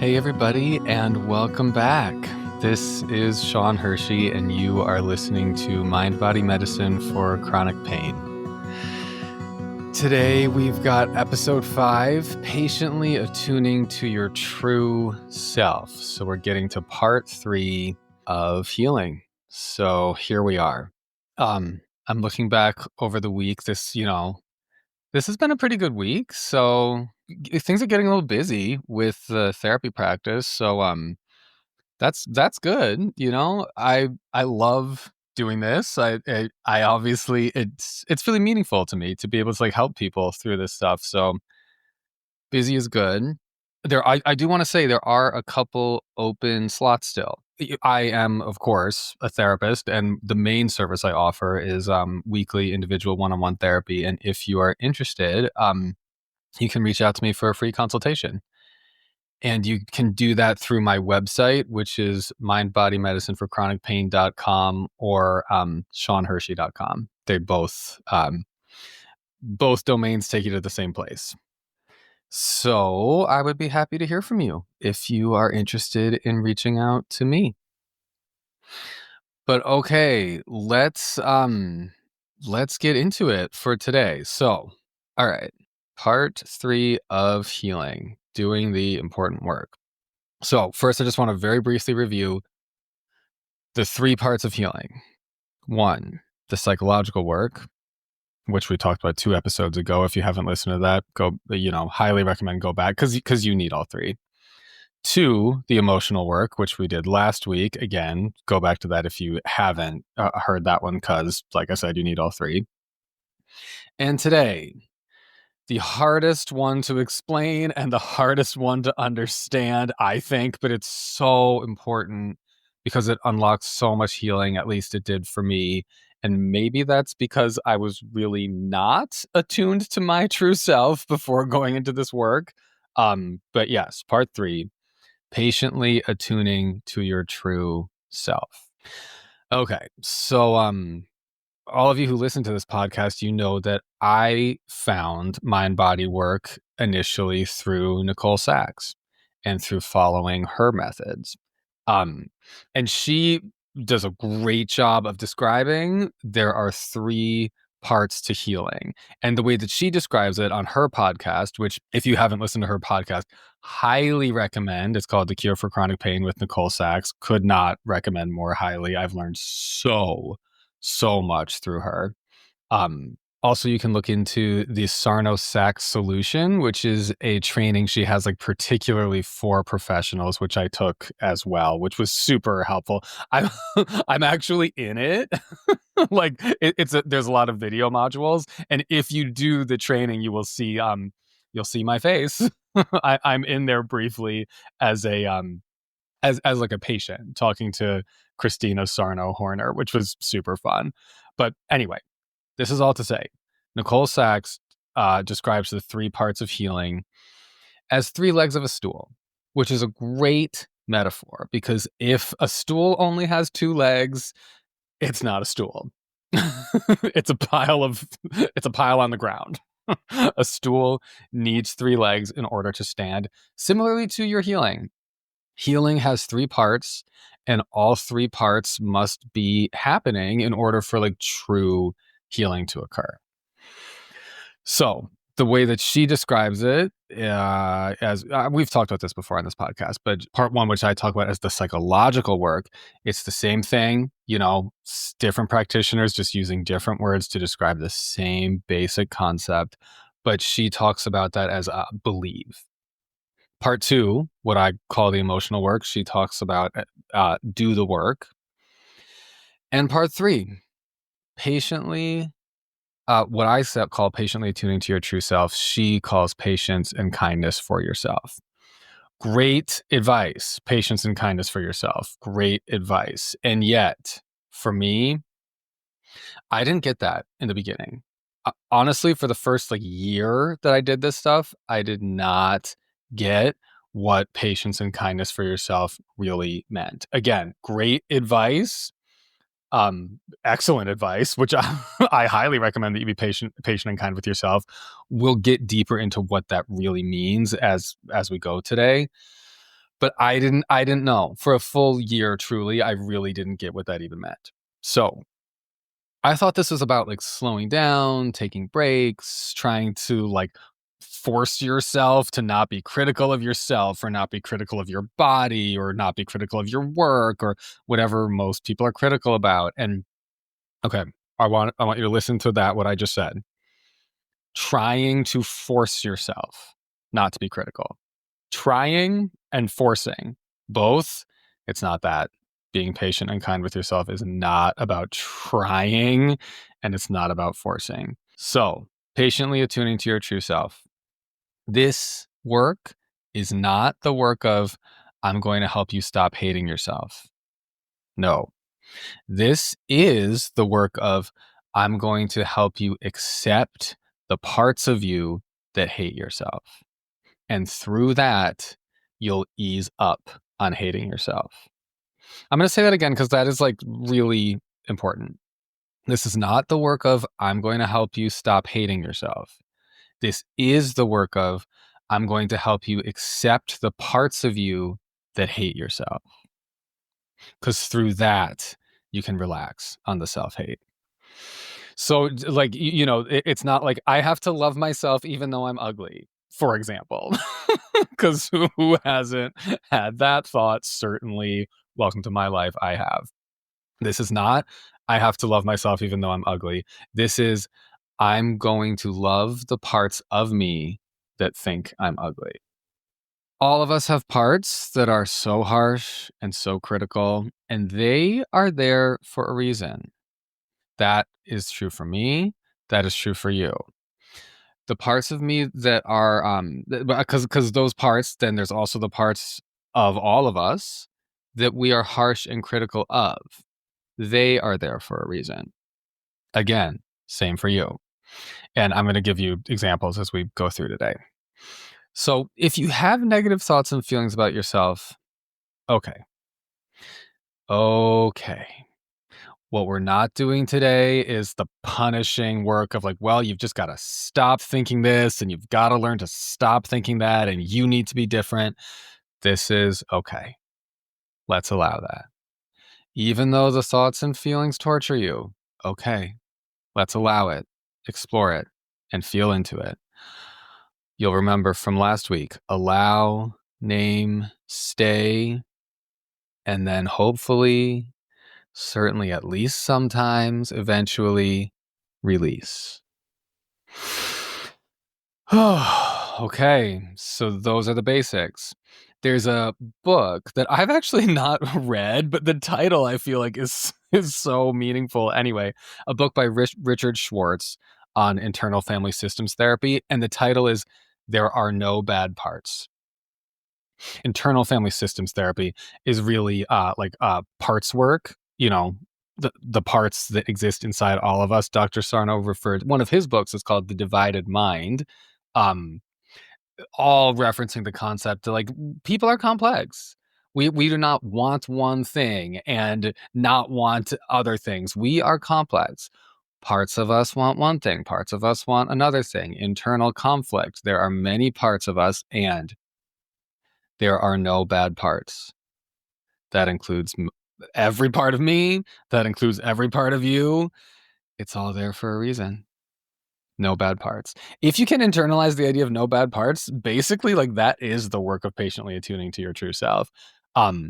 Hey everybody, and welcome back. This is Sean Hershey, and you are listening to Mind Body Medicine for Chronic Pain. Today we've got episode 5, Patiently Attuning to Your True Self. So we're getting to part 3 of healing. So here we are. I'm looking back over the week. This has been a pretty good week. So things are getting a little busy with the therapy practice. So that's good. I love doing this. I obviously it's really meaningful to me to be able to help people through this stuff. So busy is good. I do want to say there are a couple open slots still. I am, of course, a therapist, and the main service I offer is weekly individual one-on-one therapy. And if you are interested, you can reach out to me for a free consultation. And you can do that through my website, which is mindbodymedicineforchronicpain.com or seanhershey.com. They both domains take you to the same place. So I would be happy to hear from you if you are interested in reaching out to me. But okay, let's get into it for today. So, all right, part 3 of healing, doing the important work. So first, I just want to very briefly review the 3 parts of healing. 1, the psychological work, which we talked about 2 episodes ago. If you haven't listened to that, highly recommend go back because you need all 3. 2, the emotional work, which we did last week. Again, go back to that if you haven't heard that one, because like I said, you need all 3. And today, the hardest one to explain and the hardest one to understand, I think, but it's so important because it unlocks so much healing. At least it did for me. And maybe that's because I was really not attuned to my true self before going into this work. But yes, part 3, patiently attuning to your true self. Okay, so all of you who listen to this podcast, you know that I found mind body work initially through Nicole Sachs and through following her methods. And she does a great job of describing there are 3 parts to healing. And the way that she describes it on her podcast, which if you haven't listened to her podcast, highly recommend. It's called The Cure for Chronic Pain with Nicole Sachs. Could not recommend more highly. I've learned so much through her. Also, you can look into the Sarno Sachs solution, which is a training she has particularly for professionals, which I took as well, which was super helpful. I'm actually in it. There's a lot of video modules, and if you do the training, you'll see my face. I'm in there briefly as a as a patient talking to Christina Sarno Horner, which was super fun. But anyway, this is all to say, Nicole Sachs describes the 3 parts of healing as 3 legs of a stool, which is a great metaphor because if a stool only has 2 legs, it's not a stool. It's a pile on the ground. A stool needs 3 legs in order to stand. Similarly to your healing. Healing has 3 parts, and all 3 parts must be happening in order for true healing to occur. So the way that she describes it, as we've talked about this before on this podcast, but part 1, which I talk about as the psychological work, it's the same thing, different practitioners just using different words to describe the same basic concept, but she talks about that as believe. Part 2, what I call the emotional work, she talks about do the work. And part 3, patiently, what I call patiently attuning to your true self, she calls patience and kindness for yourself. Great advice, patience and kindness for yourself. Great advice. And yet, for me, I didn't get that in the beginning. Honestly, for the first year that I did this stuff, I did not get what patience and kindness for yourself really meant. Again, great advice, excellent advice, which I highly recommend that you be patient and kind with yourself. We'll get deeper into what that really means as we go today. But I didn't know. For a full year, truly, I really didn't get what that even meant. So I thought this was about like slowing down, taking breaks, trying to like force yourself to not be critical of yourself or not be critical of your body or not be critical of your work or whatever most people are critical about. And okay, I want you to listen to that, what I just said. Trying to force yourself not to be critical. Trying and forcing, both, it's not that. Being patient and kind with yourself is not about trying, and it's not about forcing. So, patiently attuning to your true self. This work is not the work of, I'm going to help you stop hating yourself. No. This is the work of, I'm going to help you accept the parts of you that hate yourself. And through that, you'll ease up on hating yourself. I'm going to say that again because that is like really important. This is not the work of, I'm going to help you stop hating yourself. This is the work of, I'm going to help you accept the parts of you that hate yourself. Because through that, you can relax on the self-hate. So, like, it's not like I have to love myself even though I'm ugly, for example. Because who hasn't had that thought? Certainly, welcome to my life. I have. This is not, I have to love myself even though I'm ugly. This is, I'm going to love the parts of me that think I'm ugly. All of us have parts that are so harsh and so critical, and they are there for a reason. That is true for me. That is true for you. The parts of me that are, because those parts, then there's also the parts of all of us that we are harsh and critical of. They are there for a reason. Again, same for you. And I'm going to give you examples as we go through today. So if you have negative thoughts and feelings about yourself, okay. What we're not doing today is the punishing work of like, well, you've just got to stop thinking this and you've got to learn to stop thinking that and you need to be different. This is okay. Let's allow that. Even though the thoughts and feelings torture you, okay, let's allow it, explore it, and feel into it. You'll remember from last week, allow, name, stay, and then hopefully, certainly at least sometimes, eventually, release. Okay, so those are the basics. There's a book that I've actually not read, but the title I feel like is so meaningful. Anyway, a book by Richard Schwartz on internal family systems therapy, and the title is There Are No Bad Parts. Internal family systems therapy is really parts work, the parts that exist inside all of us. Dr. Sarno referred, one of his books is called The Divided Mind, all referencing the concept that like people are complex. We do not want one thing and not want other things. We are complex. Parts of us want one thing, parts of us want another thing. Internal conflict. There are many parts of us, and there are no bad parts. That includes every part of me. That includes every part of you. It's all there for a reason. No bad parts. If you can internalize the idea of no bad parts, basically like that is the work of patiently attuning to your true self. But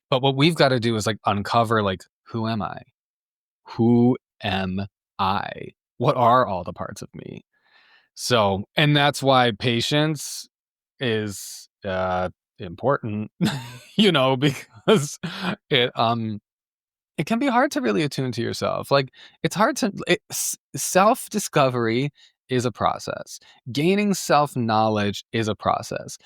what we've got to do is like uncover like, who am I? Who am I? What are all the parts of me? So, and that's why patience is important, because it can be hard to really attune to yourself. Like it's hard to self-discovery is a process. Gaining self-knowledge is a process.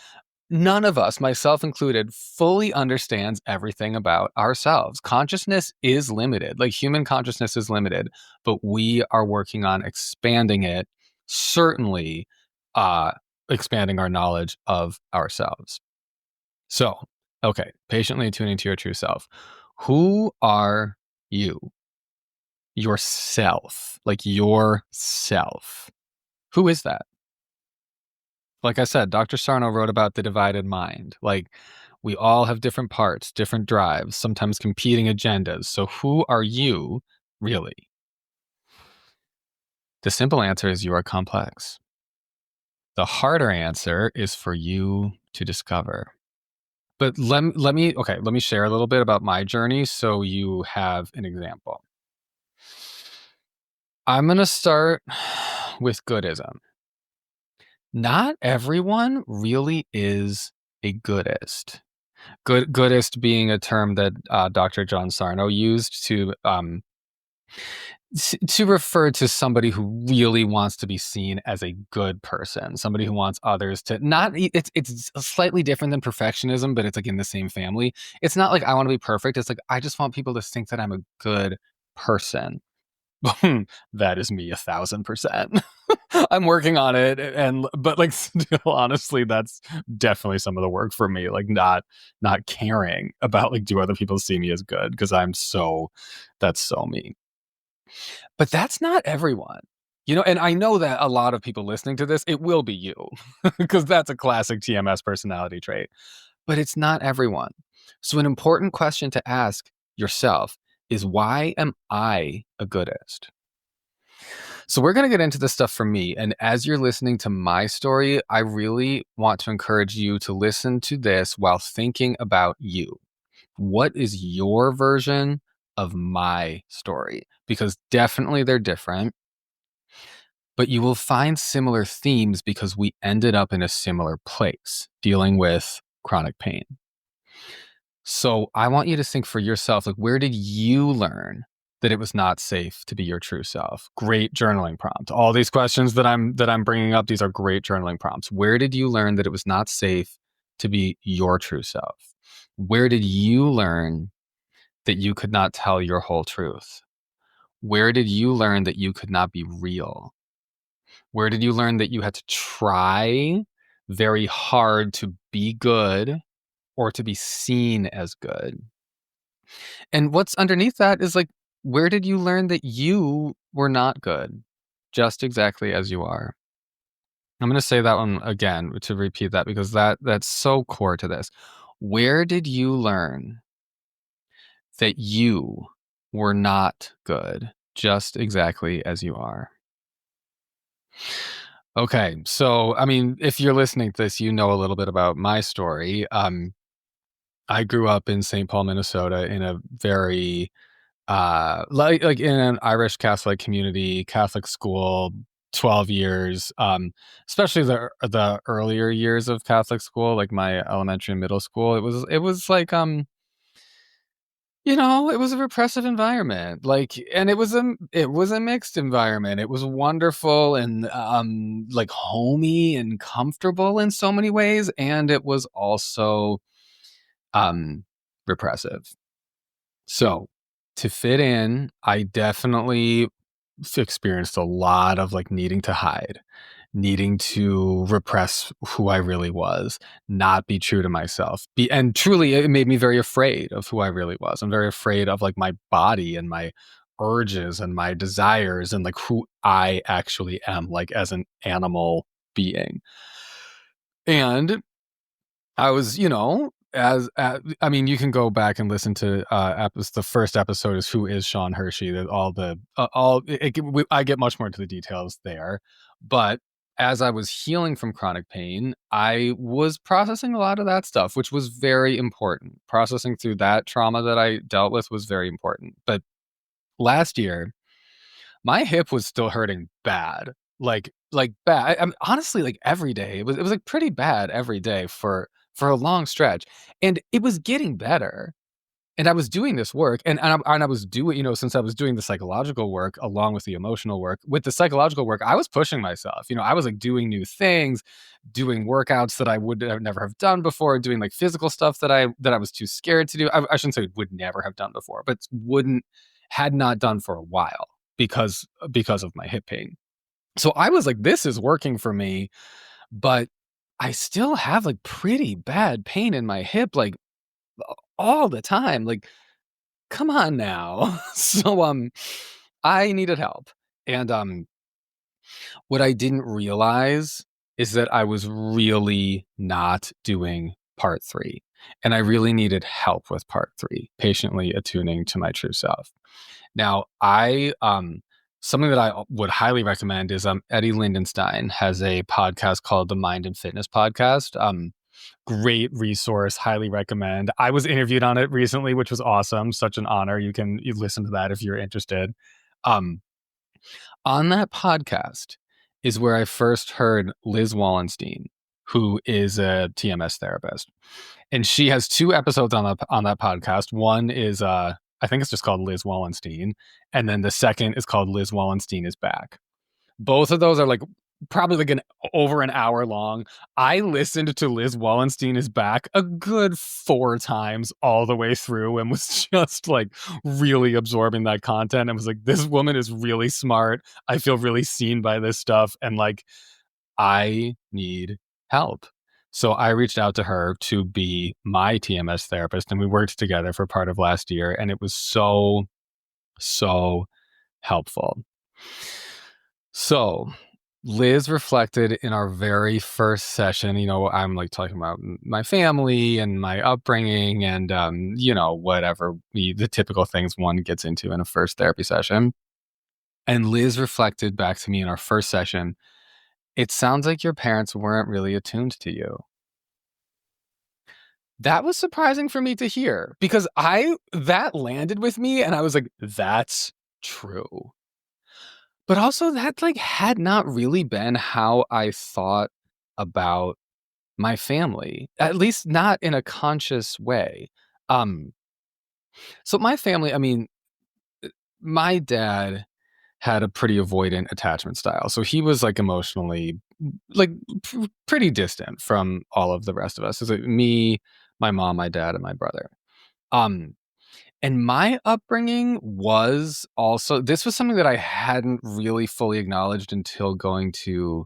None of us, myself included, fully understands everything about ourselves. Consciousness is limited. Like human consciousness is limited, but we are working on expanding it, certainly expanding our knowledge of ourselves. So, okay, patiently attuning to your true self. Who are you? Yourself. Like yourself. Who is that? Like I said, Dr. Sarno wrote about the divided mind. Like, We all have different parts, different drives, sometimes competing agendas. So who are you really? The simple answer is you are complex. The harder answer is for you to discover. But let me share a little bit about my journey so you have an example. I'm going to start with goodism. Not everyone really is a goodist. Goodist being a term that Dr. John Sarno used to refer to somebody who really wants to be seen as a good person, somebody who wants others to not. It's slightly different than perfectionism, but it's like in the same family. It's not like I want to be perfect. It's like I just want people to think that I'm a good person. That is me 1,000%. I'm working on it, but like still, honestly, that's definitely some of the work for me. Like not caring about like do other people see me as good because that's so me. But that's not everyone. And I know that a lot of people listening to this, it will be you because that's a classic TMS personality trait. But it's not everyone. So an important question to ask yourself is why am I a goodist? So we're going to get into this stuff for me. And as you're listening to my story, I really want to encourage you to listen to this while thinking about you. What is your version of my story? Because definitely they're different, but you will find similar themes because we ended up in a similar place dealing with chronic pain. So I want you to think for yourself, like, where did you learn that it was not safe to be your true self? Great journaling prompt. All these questions that I'm bringing up, these are great journaling prompts. Where did you learn that it was not safe to be your true self? Where did you learn that you could not tell your whole truth? Where did you learn that you could not be real? Where did you learn that you had to try very hard to be good or to be seen as good? And what's underneath that is like, where did you learn that you were not good, just exactly as you are? I'm going to say that one again to repeat that because that's so core to this. Where did you learn that you were not good, just exactly as you are? Okay, so I mean, if you're listening to this, you know a little bit about my story. I grew up in St. Paul, Minnesota, in a very like in an Irish Catholic community, Catholic school, 12 years. Especially the earlier years of Catholic school, like my elementary and middle school. It was like it was a repressive environment, like, and it was a mixed environment. It was wonderful and, like, homey and comfortable in so many ways, and it was also, um, repressive. So, to fit in, I definitely experienced a lot of, like, needing to hide, needing to repress who I really was, not be true to myself. And truly, it made me very afraid of who I really was. I'm very afraid of, like, my body and my urges and my desires and, like, who I actually am, like, as an animal being. And I was, I mean, you can go back and listen to the first episode is who is Sean Hershey. That I get much more into the details there, but as I was healing from chronic pain, I was processing a lot of that stuff, which was very important. Processing through that trauma that I dealt with was very important. But last year, my hip was still hurting bad. Like bad. I'm honestly like every day. It was like pretty bad every day for a long stretch. And it was getting better. And I was doing this work and I was doing, since I was doing the psychological work along with the emotional work, with the psychological work, I was pushing myself. I was like doing new things, doing workouts that I would have never have done before, doing like physical stuff that I was too scared to do. I shouldn't say would never have done before, but had not done for a while because of my hip pain. So I was like, this is working for me, but I still have like pretty bad pain in my hip, like all the time. Like, come on now. So I needed help. And what I didn't realize is that I was really not doing part 3. And I really needed help with part 3, patiently attuning to my true self. Now, something that I would highly recommend is Eddie Lindenstein has a podcast called the Mind and Fitness Podcast. Great resource, highly recommend. I was interviewed on it recently, which was awesome. Such an honor. You listen to that if you're interested. Um, on that podcast is where I first heard Liz Wallenstein, who is a TMS therapist. And she has 2 episodes on that podcast. One is I think it's just called Liz Wallenstein, and then the second is called Liz Wallenstein is Back. Both of those are like probably like over an hour long. I listened to Liz Wallenstein is Back a good 4 times all the way through and was just like really absorbing that content and was like, this woman is really smart. I feel really seen by this stuff. And like, I need help. So I reached out to her to be my TMS therapist, and we worked together for part of last year. And it was so, so helpful. So Liz reflected in our very first session, I'm like talking about my family and my upbringing and, whatever the typical things one gets into in a first therapy session. And Liz reflected back to me in our first session, it sounds like your parents weren't really attuned to you. That was surprising for me to hear because that landed with me and I was like, that's true. But also that like had not really been how I thought about my family, at least not in a conscious way. So my family, I mean, my dad had a pretty avoidant attachment style. So he was like emotionally like pretty distant from all of the rest of us. It's like me, my mom, my dad, and my brother. Um, and my upbringing was also, this was something that I hadn't really fully acknowledged until going to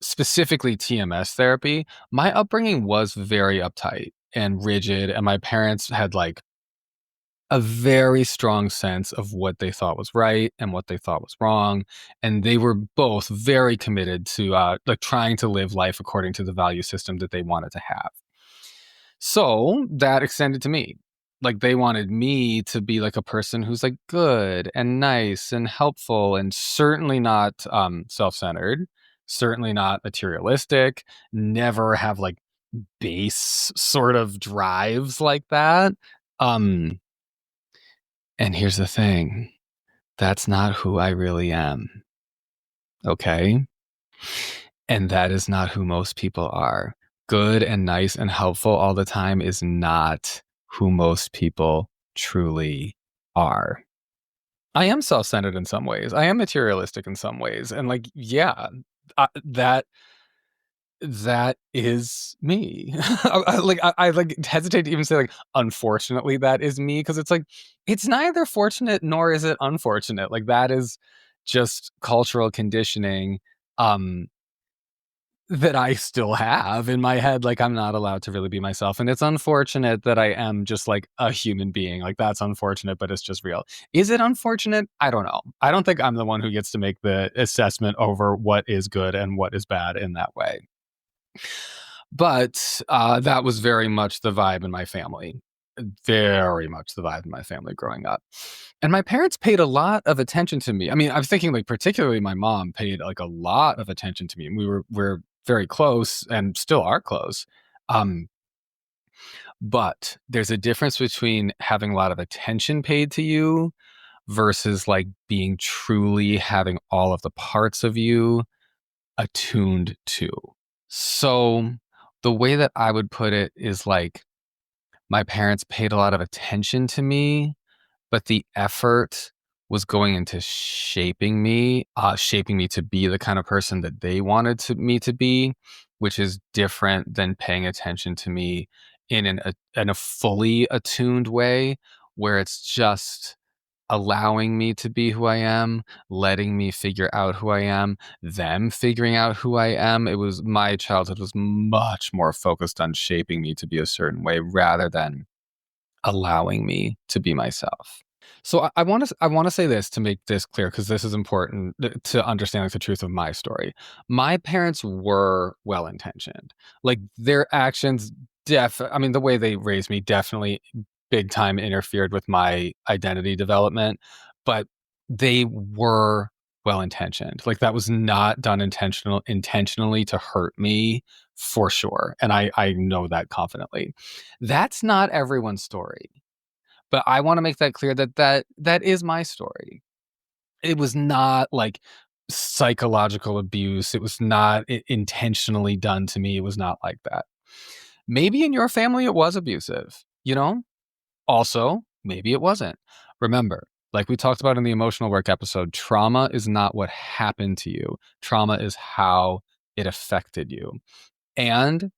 specifically TMS therapy. My upbringing was very uptight and rigid, and my parents had like a very strong sense of what they thought was right and what they thought was wrong. And they were both very committed to like trying to live life according to the value system that they wanted to have. So that extended to me. Like they wanted me to be like a person who's like good and nice and helpful and certainly not self-centered, certainly not materialistic, never have like base sort of drives like that. Um, and here's the thing. That's not who I really am. Okay? And that is not who most people are. Good and nice and helpful all the time is not who most people truly are. I am self-centered in some ways. I am materialistic in some ways. And like, yeah, that is me. I like hesitate to even say like, unfortunately, that is me because it's like it's neither fortunate nor is it unfortunate. Like that is just cultural conditioning that I still have in my head. Like I'm not allowed to really be myself, and it's unfortunate that I am just like a human being. Like that's unfortunate, but it's just real. Is it unfortunate? I don't know. I don't think I'm the one who gets to make the assessment over what is good and what is bad in that way. But that was very much the vibe in my family. Very much the vibe in my family growing up. And my parents paid a lot of attention to me. I mean, I was thinking like particularly my mom paid like a lot of attention to me. And we're very close and still are close. But there's a difference between having a lot of attention paid to you versus like being truly having all of the parts of you attuned to. So the way that I would put it is like my parents paid a lot of attention to me, but the effort was going into shaping me to be the kind of person that they wanted me to be, which is different than paying attention to me in a fully attuned way, where it's just allowing me to be who I am, letting me figure out who I am, them figuring out who I am. My childhood was much more focused on shaping me to be a certain way rather than allowing me to be myself. So I want to say this to make this clear because this is important to understand like, the truth of my story. My parents were well intentioned. Like their actions I mean, the way they raised me definitely big time interfered with my identity development, but they were well intentioned. Like that was not done intentionally to hurt me for sure. And I know that confidently. That's not everyone's story. But I want to make that clear that is my story. It was not like psychological abuse. It was not intentionally done to me. It was not like that. Maybe in your family it was abusive, you know? Also, maybe it wasn't. Remember, like we talked about in the emotional work episode, trauma is not what happened to you. Trauma is how it affected you. And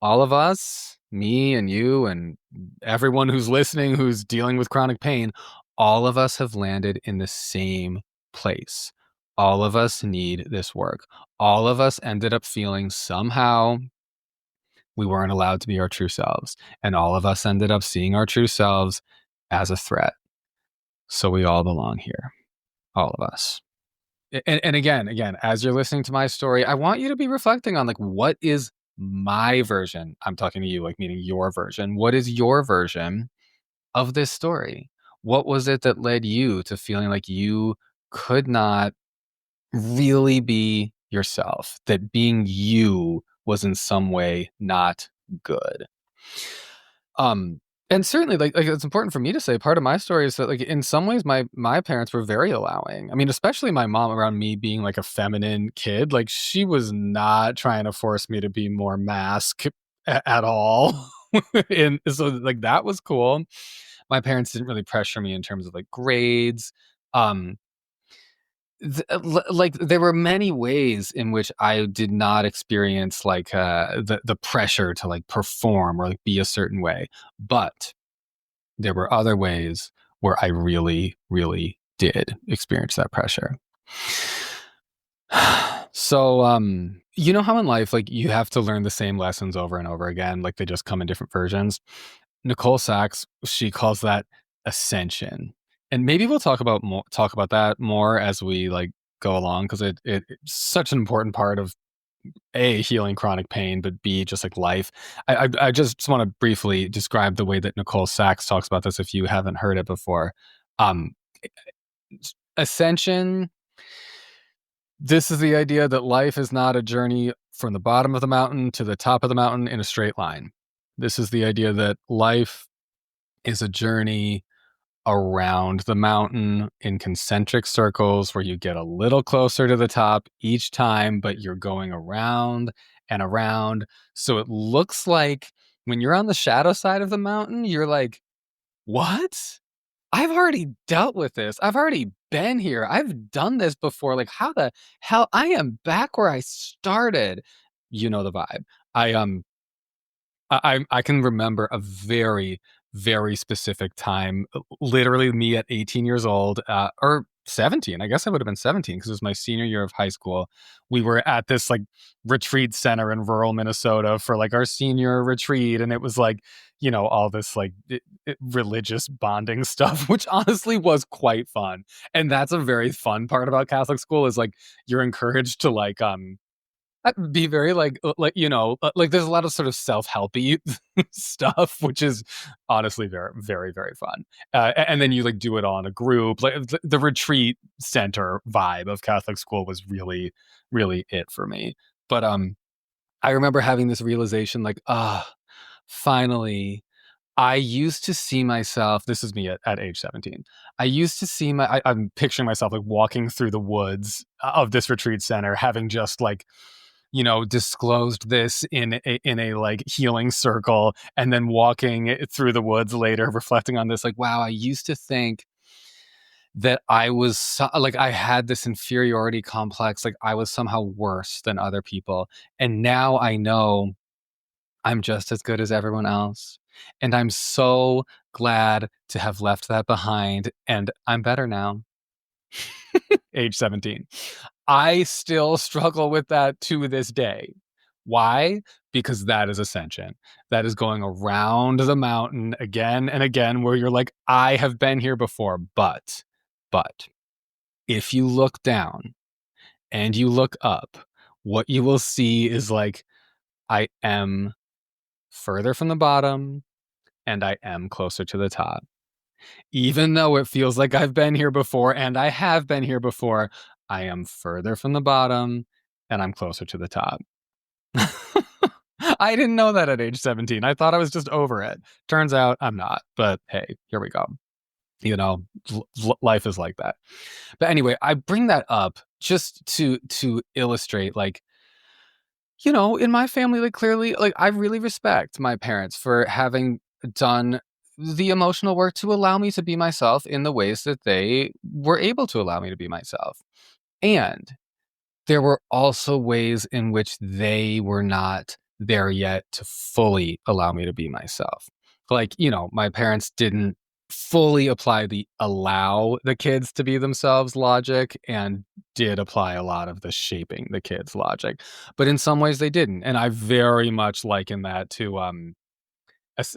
all of us, me and you, and everyone who's listening who's dealing with chronic pain, all of us have landed in the same place. All of us need this work. All of us ended up feeling somehow we weren't allowed to be our true selves. And all of us ended up seeing our true selves as a threat. So we all belong here, all of us. And again, as you're listening to my story, I want you to be reflecting on like, what is my version? I'm talking to you, like meaning your version. What is your version of this story? What was it that led you to feeling like you could not really be yourself, that being you was in some way not good? Um, and certainly, like it's important for me to say. Part of my story is that, like, in some ways, my parents were very allowing. I mean, especially my mom around me being like a feminine kid. Like, she was not trying to force me to be more mask at all. And so, like, that was cool. My parents didn't really pressure me in terms of like grades. Um, like there were many ways in which I did not experience like the pressure to like perform or like be a certain way, but there were other ways where I really, really did experience that pressure. So, you know how in life, like you have to learn the same lessons over and over again, like they just come in different versions. Nicole Sachs, she calls that ascension. And maybe we'll talk about that more as we like go along, because it's such an important part of A, healing chronic pain, but B, just like life. I just want to briefly describe the way that Nicole Sachs talks about this if you haven't heard it before. Um, Ascension, this is the idea that life is not a journey from the bottom of the mountain to the top of the mountain in a straight line. This is the idea that life is a journey around the mountain in concentric circles where you get a little closer to the top each time, but you're going around and around. So it looks like when you're on the shadow side of the mountain, you're like, what? I've already dealt with this. I've already been here. I've done this before. Like, how the hell? I am back where I started. You know the vibe. I I can remember a very, very specific time, literally me at 18 years old, or 17. I guess I would have been 17 because it was my senior year of high school. We were at this like retreat center in rural Minnesota for like our senior retreat. And it was like, you know, all this like religious bonding stuff, which honestly was quite fun. And that's a very fun part about Catholic school is like you're encouraged to like, be very like you know like there's a lot of sort of self-helpy stuff, which is honestly very very very fun. And then you like do it on a group. Like the retreat center vibe of Catholic school was really really it for me. But I remember having this realization like finally I used to see myself, this is me at age 17. I used to see I'm picturing myself like walking through the woods of this retreat center, having just like, you know, disclosed this in a like healing circle, and then walking through the woods later, reflecting on this, like, wow, I used to think that I was like, I had this inferiority complex, like I was somehow worse than other people. And now I know I'm just as good as everyone else. And I'm so glad to have left that behind. And I'm better now, age 17. I still struggle with that to this day. Why? Because that is ascension. That is going around the mountain again and again, where you're like, I have been here before. But if you look down and you look up, what you will see is like, I am further from the bottom, and I am closer to the top. Even though it feels like I've been here before, and I have been here before, I am further from the bottom, and I'm closer to the top. I didn't know that at age 17. I thought I was just over it. Turns out I'm not. But hey, here we go. You know, life is like that. But anyway, I bring that up just to illustrate, like, you know, in my family, like, clearly, like, I really respect my parents for having done the emotional work to allow me to be myself in the ways that they were able to allow me to be myself. And there were also ways in which they were not there yet to fully allow me to be myself. Like, you know, my parents didn't fully apply the allow the kids to be themselves logic and did apply a lot of the shaping the kids logic. But in some ways they didn't. And I very much liken that to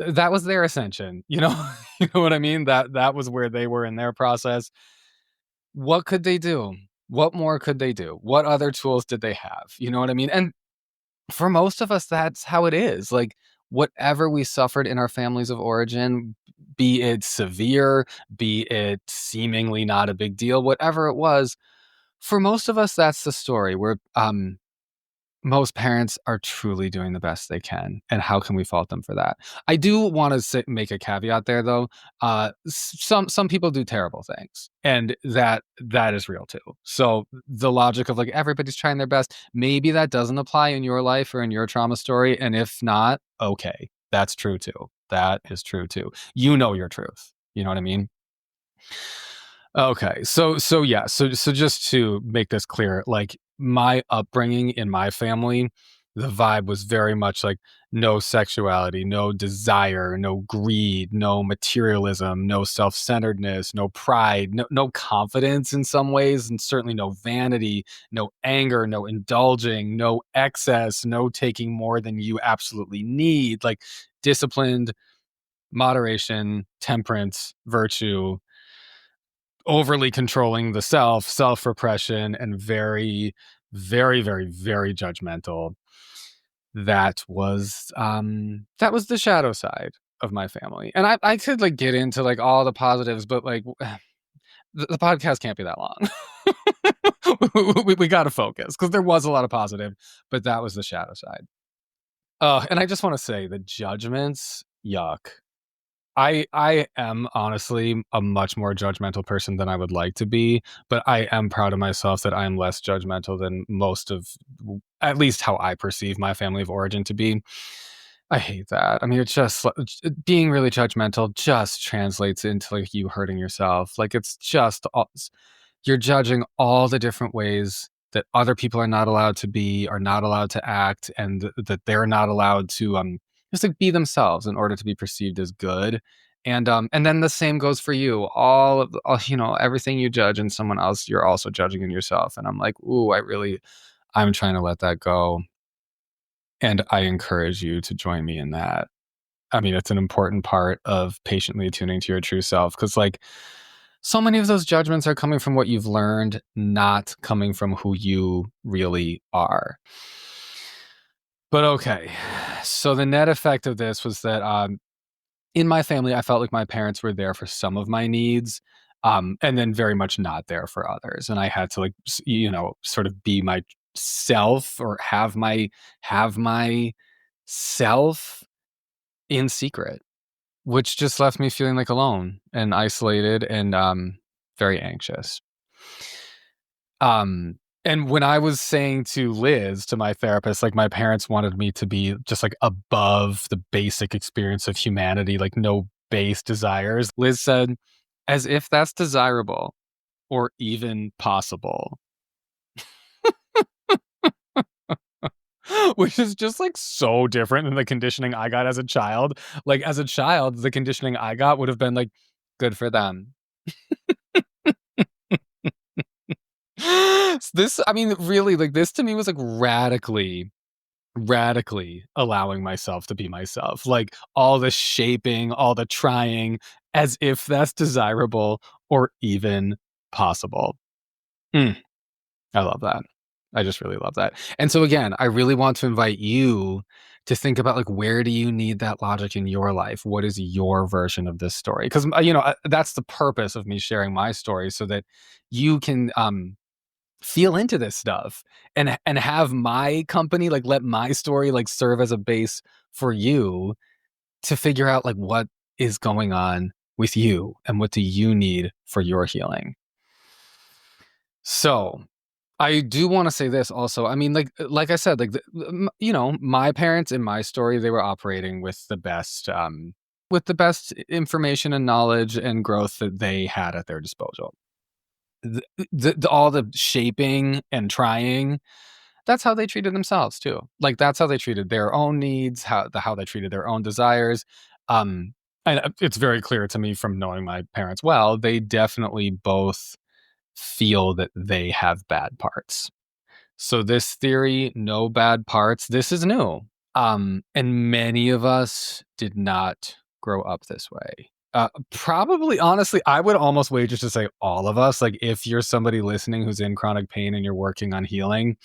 that was their ascension, you know? You know what I mean? That was where they were in their process. What could they do? What more could they do? What other tools did they have? You know what I mean? And for most of us, that's how it is. Like, whatever we suffered in our families of origin, be it severe, be it seemingly not a big deal, whatever it was, for most of us, that's the story. Where most parents are truly doing the best they can, and how can we fault them for that? I do want to make a caveat there, though. Some people do terrible things, and that is real too. So the logic of like everybody's trying their best, maybe that doesn't apply in your life or in your trauma story, and if not, okay, that's true too. That is true too. You know your truth. You know what I mean? Okay. So yeah, so just to make this clear, like my upbringing in my family, the vibe was very much like no sexuality, no desire, no greed, no materialism, no self-centeredness, no pride, no confidence in some ways, and certainly no vanity, no anger, no indulging, no excess, no taking more than you absolutely need, like disciplined, moderation, temperance, virtue, overly controlling the self-repression, and very, very, very, very judgmental. That was the shadow side of my family. And I could like get into like all the positives, but like the podcast can't be that long. We got to focus because there was a lot of positive, but that was the shadow side. And I just want to say the judgments, yuck. I am honestly a much more judgmental person than I would like to be, but I am proud of myself that I am less judgmental than most of, at least how I perceive my family of origin to be. I hate that. I mean, it's just being really judgmental just translates into like you hurting yourself. Like it's just you're judging all the different ways that other people are not allowed to be, are not allowed to act, and that they're not allowed to just like be themselves in order to be perceived as good. And then the same goes for you. You know, everything you judge in someone else, you're also judging in yourself. And I'm like, ooh, I'm trying to let that go. And I encourage you to join me in that. I mean, it's an important part of patiently attuning to your true self because, like, so many of those judgments are coming from what you've learned, not coming from who you really are. But okay, so the net effect of this was that in my family, I felt like my parents were there for some of my needs, and then very much not there for others. And I had to like, you know, sort of be myself or have my self in secret, which just left me feeling like alone and isolated and very anxious. And when I was saying to Liz, to my therapist, like my parents wanted me to be just like above the basic experience of humanity, like no base desires. Liz said, as if that's desirable or even possible, which is just like so different than the conditioning I got as a child. Like as a child, the conditioning I got would have been like, good for them. This, I mean, really, like this to me was like radically allowing myself to be myself. Like all the shaping, all the trying, as if that's desirable or even possible. I love that. I just really love that. And so again, I really want to invite you to think about like, where do you need that logic in your life? What is your version of this story? Because that's the purpose of me sharing my story, so that you can feel into this stuff and have my company, like let my story like serve as a base for you to figure out like what is going on with you and what do you need for your healing. So I do want to say this also. I mean, like I said, like my parents in my story, they were operating with the best information and knowledge and growth that they had at their disposal. All the shaping and trying, that's how they treated themselves too. Like that's how they treated their own needs, how they treated their own desires. Um, and it's very clear to me from knowing my parents well, they definitely both feel that they have bad parts. So this theory, no bad parts, this is new. And many of us did not grow up this way. Probably, honestly, I would almost wager to say all of us. Like, if you're somebody listening who's in chronic pain and you're working on healing,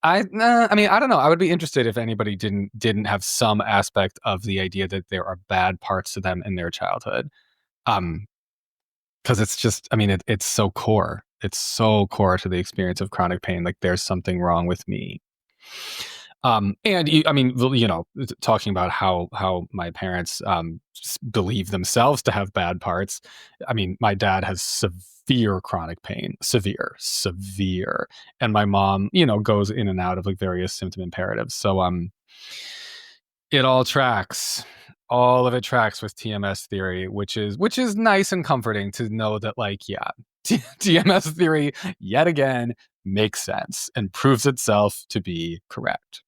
I mean, I don't know. I would be interested if anybody didn't have some aspect of the idea that there are bad parts to them in their childhood. Because it's just, I mean, it's so core. It's so core to the experience of chronic pain. Like, there's something wrong with me. I mean, talking about how my parents believe themselves to have bad parts. I mean, my dad has severe chronic pain, severe, and my mom, goes in and out of like various symptom imperatives. So it all tracks. All of it tracks with TMS theory, which is nice and comforting to know that, like, yeah, TMS theory yet again makes sense and proves itself to be correct.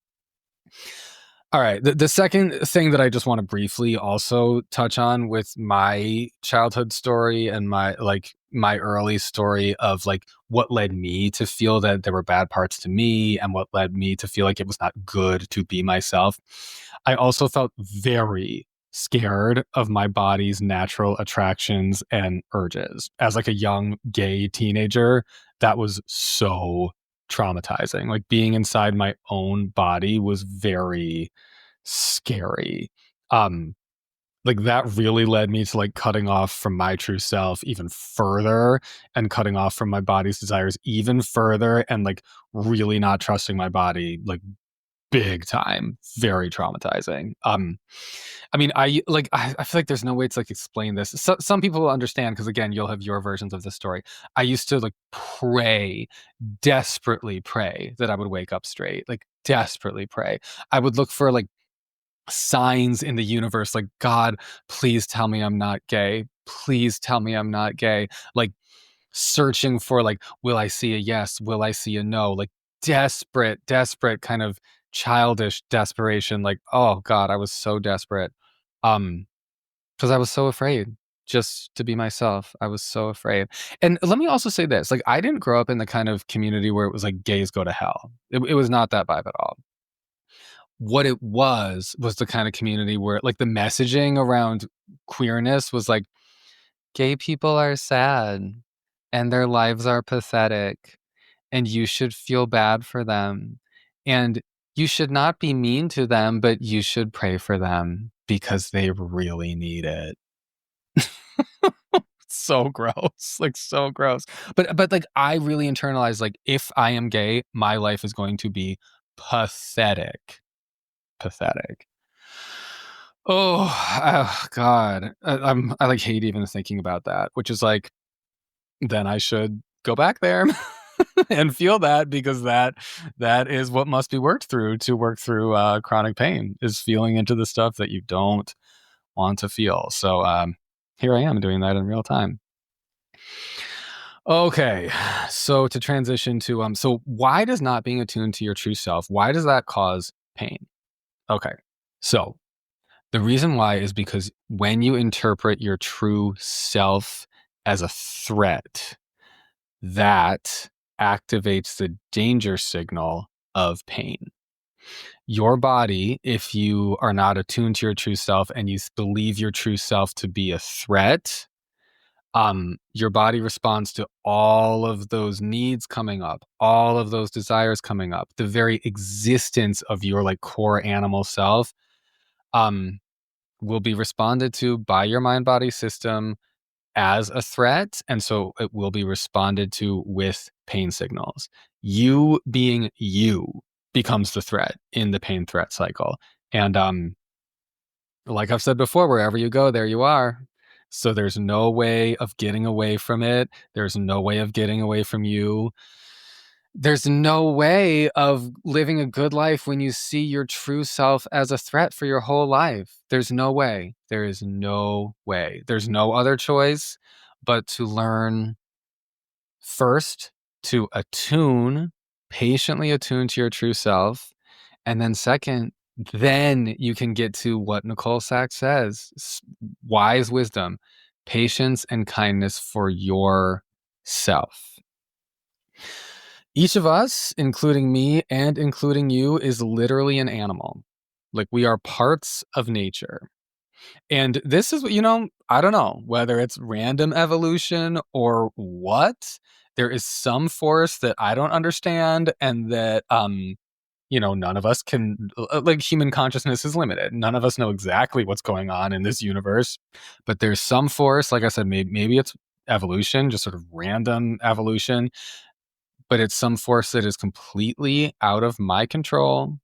All right. The second thing that I just want to briefly also touch on with my childhood story and my early story of like what led me to feel that there were bad parts to me and what led me to feel like it was not good to be myself. I also felt very scared of my body's natural attractions and urges. As like a young gay teenager, that was so traumatizing. Like being inside my own body was very scary. Like that really led me to like cutting off from my true self even further and cutting off from my body's desires even further and like really not trusting my body like big time. Very traumatizing. I mean, I feel like there's no way to like explain this. Some people will understand because again, you'll have your versions of the story. I used to like desperately pray that I would wake up straight, like desperately pray. I would look for like signs in the universe, like, God, please tell me I'm not gay. Please tell me I'm not gay. Like searching for like, will I see a yes? Will I see a no? Like desperate kind of childish desperation. Like, oh God, I was so desperate. Because I was so afraid just to be myself. I was so afraid. And let me also say this, like, I didn't grow up in the kind of community where it was like gays go to hell. It was not that vibe at all. What it was the kind of community where like the messaging around queerness was like, gay people are sad and their lives are pathetic and you should feel bad for them. And you should not be mean to them, but you should pray for them because they really need it. So gross, like so gross. But like I really internalized like if I am gay, my life is going to be pathetic. Pathetic. Oh God. I like hate even thinking about that, which is like then I should go back there and feel that because that is what must be worked through to work through chronic pain is feeling into the stuff that you don't want to feel. So here I am doing that in real time. Okay, so to transition to so why does not being attuned to your true self, why does that cause pain? Okay, so the reason why is because when you interpret your true self as a threat, that activates the danger signal of pain. Your body, if you are not attuned to your true self and you believe your true self to be a threat, Your body responds to all of those needs coming up, all of those desires coming up. The very existence of your like core animal self um, will be responded to by your mind body system as a threat. And so it will be responded to with pain signals. You being you becomes the threat in the pain threat cycle. And like I've said before, wherever you go, there you are. So there's no way of getting away from it. There's no way of getting away from you. There's no way of living a good life when you see your true self as a threat for your whole life. There's no way. There is no way. There's no other choice but to learn first to patiently attune to your true self. And then second, then you can get to what Nicole Sachs says, wise wisdom, patience and kindness for yourself. Each of us, including me and including you, is literally an animal. Like we are parts of nature. And this is, I don't know whether it's random evolution or what. There is some force that I don't understand and that, none of us can, like human consciousness is limited. None of us know exactly what's going on in this universe, but there's some force, like I said, maybe it's evolution, just sort of random evolution, but it's some force that is completely out of my control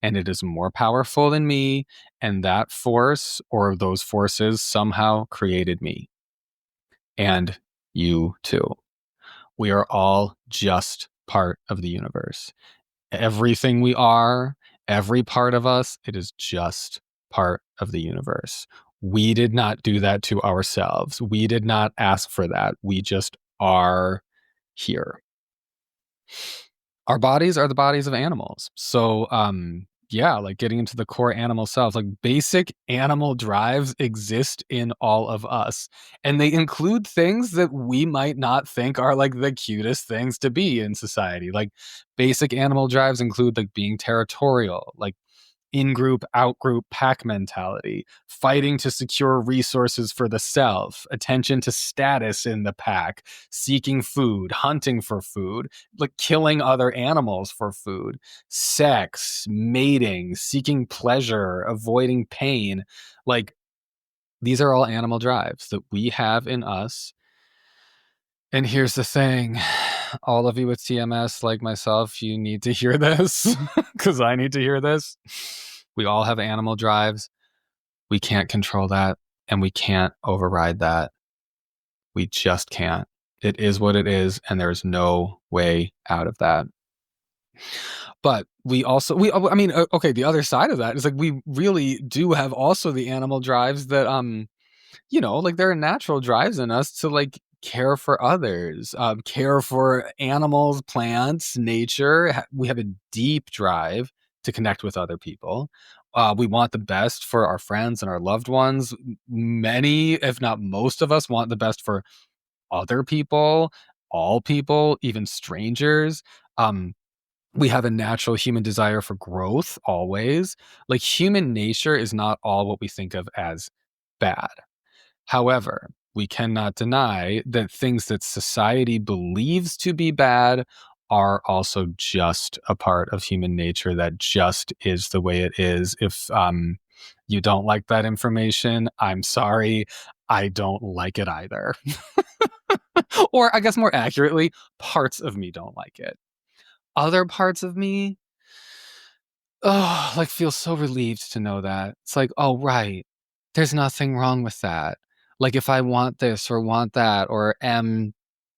and it is more powerful than me. And that force or those forces somehow created me and you too. We are all just part of the universe. Everything we are, every part of us, it is just part of the universe. We did not do that to ourselves. We did not ask for that. We just are here. Our bodies are the bodies of animals. So, yeah, like getting into the core animal self, like basic animal drives exist in all of us. And they include things that we might not think are like the cutest things to be in society. Like basic animal drives include like being territorial, like in-group, out-group pack mentality, fighting to secure resources for the self, attention to status in the pack, seeking food, hunting for food, like killing other animals for food, sex, mating, seeking pleasure, avoiding pain. Like these are all animal drives that we have in us. And here's the thing, all of you with TMS like myself, you need to hear this because I need to hear this. We all have animal drives. We can't control that and we can't override that. We just can't. It is what it is and there's no way out of that. But okay, the other side of that is like we really do have also the animal drives that like there are natural drives in us to like care for others, care for animals, plants, nature. We have a deep drive to connect with other people. We want the best for our friends and our loved ones. Many, if not most of us, want the best for other people, all people, even strangers. We have a natural human desire for growth always. Like human nature is not all what we think of as bad. However, we cannot deny that things that society believes to be bad are also just a part of human nature. That just is the way it is. If you don't like that information, I'm sorry. I don't like it either. Or I guess more accurately, parts of me don't like it. Other parts of me, like feel so relieved to know that. It's like, oh, right. There's nothing wrong with that. Like if I want this or want that or am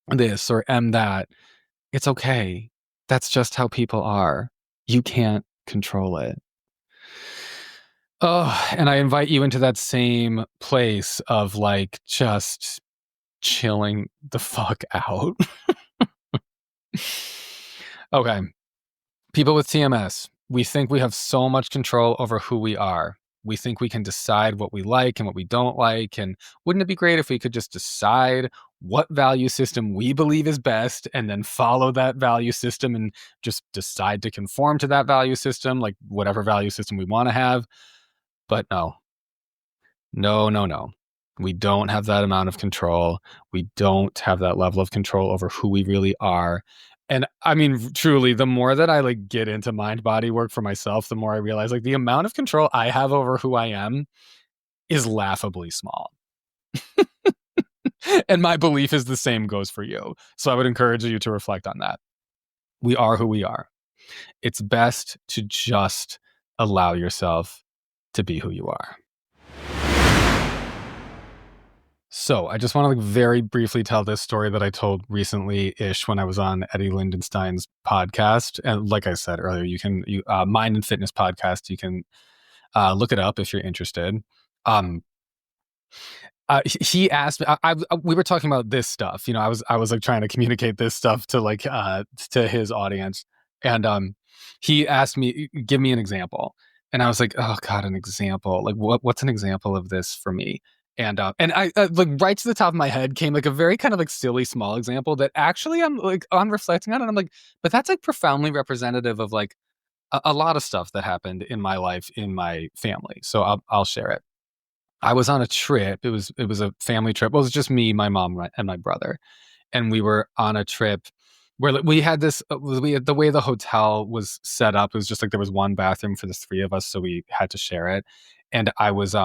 this or am that, it's okay. That's just how people are. You can't control it. Oh, and I invite you into that same place of like just chilling the fuck out. Okay. People with TMS, we think we have so much control over who we are. We think we can decide what we like and what we don't like. And wouldn't it be great if we could just decide what value system we believe is best and then follow that value system and just decide to conform to that value system, like whatever value system we want to have? But no, no, no, no. We don't have that amount of control. We don't have that level of control over who we really are. And I mean, truly, the more that I like get into mind body work for myself, the more I realize like the amount of control I have over who I am is laughably small. And my belief is the same goes for you. So I would encourage you to reflect on that. We are who we are. It's best to just allow yourself to be who you are. So I just want to like very briefly tell this story that I told recently-ish when I was on Eddie Lindenstein's podcast. And like I said earlier, you Mind and Fitness podcast. You can look it up if you're interested. He asked me. We were talking about this stuff. You know, I was like trying to communicate this stuff to like to his audience, and he asked me, give me an example, and I was like, oh God, an example. Like what's an example of this for me? And I like right to the top of my head came like a very kind of like silly small example that actually I'm like on reflecting on it. I'm like, but that's like profoundly representative of like a lot of stuff that happened in my life in my family. So I'll share it. I was on a trip. It was a family trip. Well, it was just me, my mom, and my brother, and we were on a trip where we had this. We had, the way the hotel was set up. It was just like there was one bathroom for the three of us, so we had to share it. And I was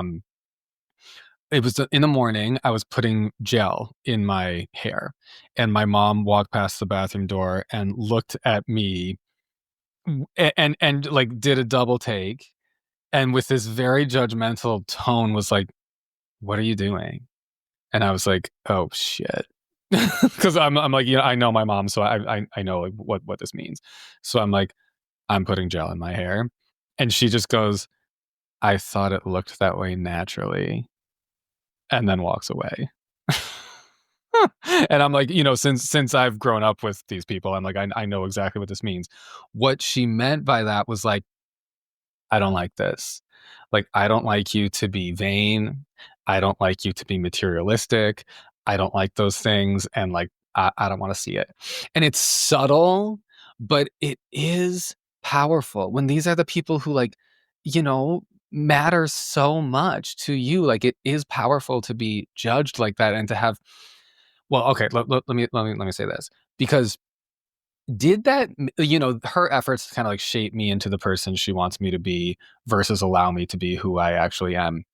it was in the morning. I was putting gel in my hair, and my mom walked past the bathroom door and looked at me, and like did a double take, and with this very judgmental tone was like, "What are you doing?" And I was like, "Oh shit," because I'm like, I know my mom, so I know like what this means. So I'm like, I'm putting gel in my hair, and she just goes, "I thought it looked that way naturally," and then walks away. And I'm like, since I've grown up with these people, I'm like, I know exactly what this means. What she meant by that was like, I don't like this. Like, I don't like you to be vain. I don't like you to be materialistic. I don't like those things. And like, I don't want to see it. And it's subtle, but it is powerful when these are the people who like, you know, matter so much to you. Like, it is powerful to be judged like that and to have, well, okay, let me say this, because did that, her efforts to kind of like shape me into the person she wants me to be versus allow me to be who I actually am.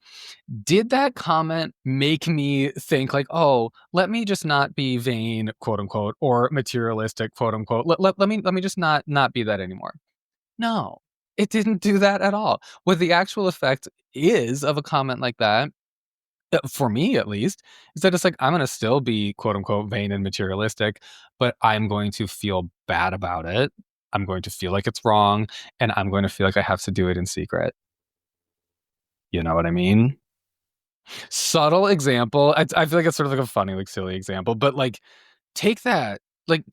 Did that comment make me think like, oh, let me just not be vain, quote unquote, or materialistic, quote unquote. Let me just not be that anymore. No, it didn't do that at all. What the actual effect is of a comment like that, for me at least, is that it's like I'm gonna still be quote unquote vain and materialistic, but I'm going to feel bad about it. I'm going to feel like it's wrong, and I'm going to feel like I have to do it in secret. You know what I mean? Subtle example. I feel like it's sort of like a funny, like silly example, but like take that.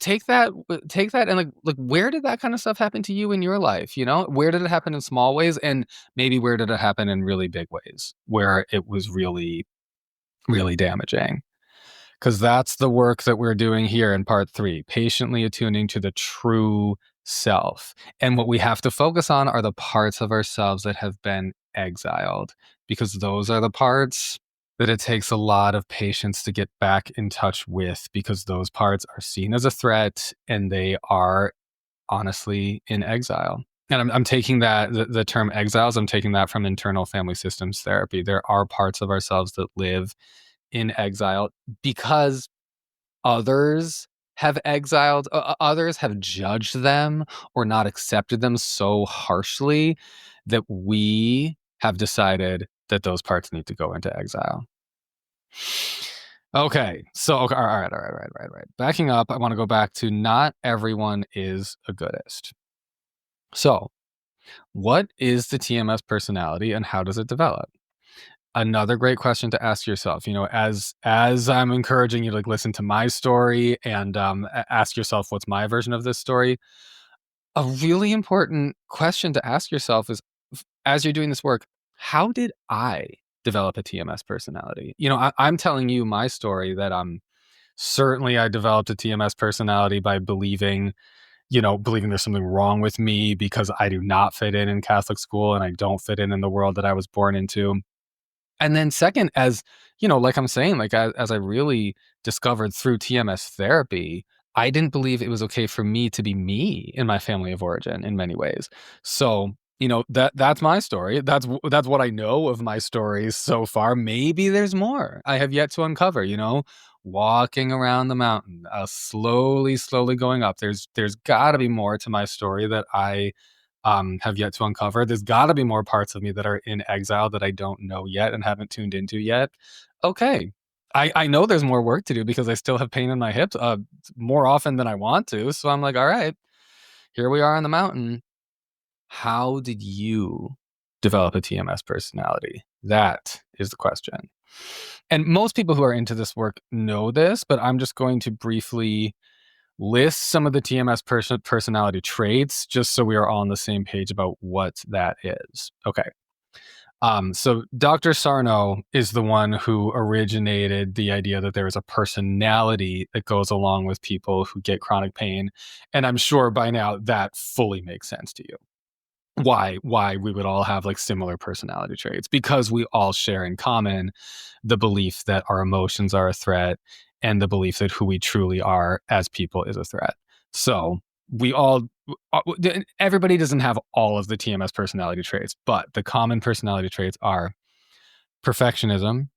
Take that, and like, where did that kind of stuff happen to you in your life? You know, where did it happen in small ways, and maybe where did it happen in really big ways, where it was really, really damaging? Because that's the work that we're doing here in part 3, patiently attuning to the true self. And what we have to focus on are the parts of ourselves that have been exiled, because those are the parts that it takes a lot of patience to get back in touch with, because those parts are seen as a threat and they are honestly in exile. And I'm taking that, the term exiles, I'm taking that from internal family systems therapy. There are parts of ourselves that live in exile because others have exiled, others have judged them or not accepted them so harshly that we have decided that those parts need to go into exile. Okay, so okay, all right. Backing up, I want to go back to not everyone is a goodist. So, what is the TMS personality and how does it develop? Another great question to ask yourself, as I'm encouraging you to like listen to my story and ask yourself, what's my version of this story? A really important question to ask yourself is, as you're doing this work, how did I develop a TMS personality? I'm telling you my story that certainly I developed a TMS personality by believing there's something wrong with me because I do not fit in Catholic school and I don't fit in the world that I was born into. And then second, as like I'm saying, like as I really discovered through TMS therapy, I didn't believe it was okay for me to be me in my family of origin in many ways. So, that's my story. That's what I know of my stories so far. Maybe there's more I have yet to uncover, walking around the mountain, slowly going up. There's got to be more to my story that I have yet to uncover. There's got to be more parts of me that are in exile that I don't know yet and haven't tuned into yet. Okay. I know there's more work to do because I still have pain in my hips more often than I want to. So I'm like, all right, here we are on the mountain. How did you develop a TMS personality? That is the question. And most people who are into this work know this, but I'm just going to briefly list some of the TMS personality traits just so we are all on the same page about what that is. Okay. So Dr. Sarno is the one who originated the idea that there is a personality that goes along with people who get chronic pain. And I'm sure by now that fully makes sense to you. Why we would all have like similar personality traits, because we all share in common the belief that our emotions are a threat and the belief that who we truly are as people is a threat. So we all everybody doesn't have all of the TMS personality traits, but the common personality traits are perfectionism,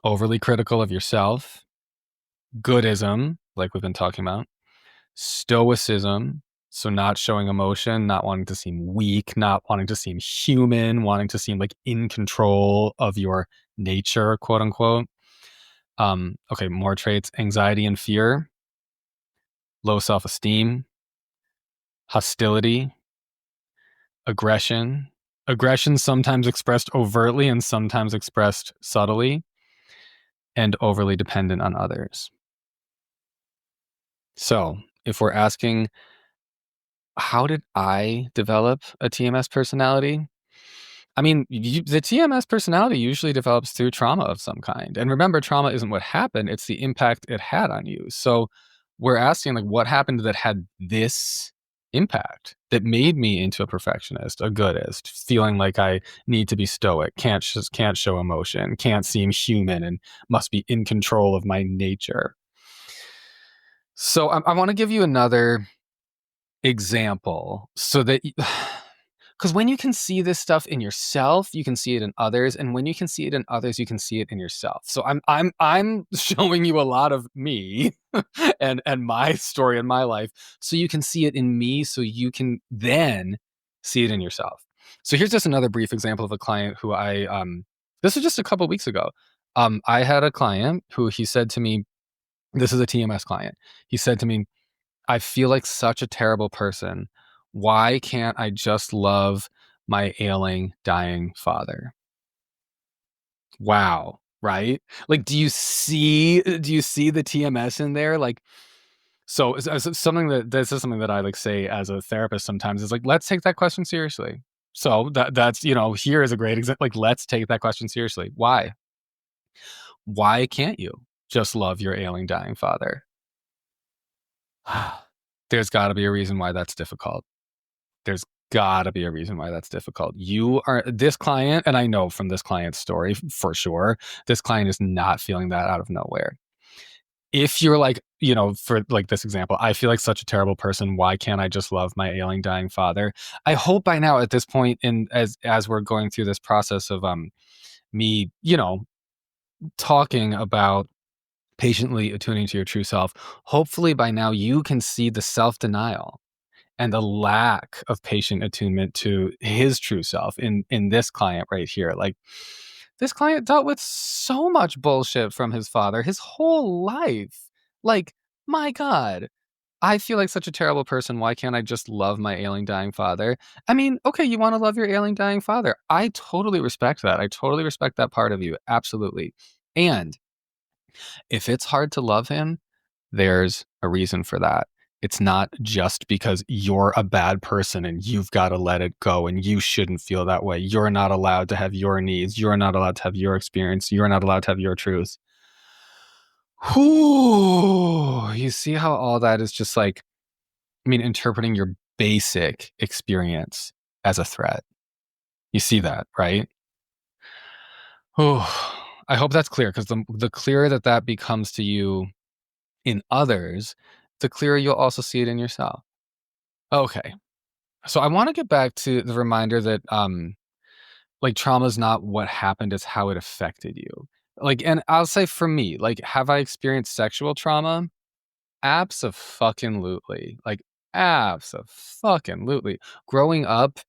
overly critical of yourself, goodism, like we've been talking about, stoicism, so not showing emotion, not wanting to seem weak, not wanting to seem human, wanting to seem like in control of your nature, quote unquote. Okay, more traits: anxiety and fear, low self-esteem, hostility, aggression. Aggression sometimes expressed overtly and sometimes expressed subtly, and overly dependent on others. So, if we're asking, how did I develop a TMS personality? I mean, the TMS personality usually develops through trauma of some kind. And remember, trauma isn't what happened, it's the impact it had on you. So we're asking, like, what happened that had this impact that made me into a perfectionist, a goodist, feeling like I need to be stoic, can't show emotion, can't seem human, and must be in control of my nature. So I want to give you another example so that because when you can see this stuff in yourself, you can see it in others, and when you can see it in others, you can see it in yourself. So I'm showing you a lot of me and my story in my life, so you can see it in me, so you can then see it in yourself. So here's just another brief example of a client who this was just a couple weeks ago. I had a client who he said to me, this is a TMS client. He said to me, I feel like such a terrible person. Why can't I just love my ailing, dying father? Wow, right? Like, do you see the TMS in there? Like, so something that this is something that I like say as a therapist sometimes is like, let's take that question seriously. So that's here is a great example. Like, let's take that question seriously. Why? Why can't you just love your ailing, dying father? There's got to be a reason why that's difficult. There's gotta be a reason why that's difficult. You are this client, and I know from this client's story for sure, this client is not feeling that out of nowhere. If you're like, for like this example, I feel like such a terrible person. Why can't I just love my ailing, dying father? I hope by now at this point in as we're going through this process of me, talking about patiently attuning to your true self, hopefully by now you can see the self-denial and the lack of patient attunement to his true self in this client right here. Like, this client dealt with so much bullshit from his father his whole life. Like, my God, I feel like such a terrible person. Why can't I just love my ailing, dying father? I mean, okay, you want to love your ailing, dying father. I totally respect that. I totally respect that part of you. Absolutely. And if it's hard to love him, there's a reason for that. It's not just because you're a bad person and you've got to let it go and you shouldn't feel that way. You're not allowed to have your needs. You're not allowed to have your experience. You're not allowed to have your truth. Whew. You see how all that is just like, interpreting your basic experience as a threat. You see that, right? Oh, I hope that's clear, because the clearer that becomes to you in others, the clearer you'll also see it in yourself. Okay. So I want to get back to the reminder that like trauma is not what happened, it's how it affected you. Like, and I'll say for me, like, have I experienced sexual trauma? Abso-fucking-lutely. Like, abso-fucking-lutely. Growing up,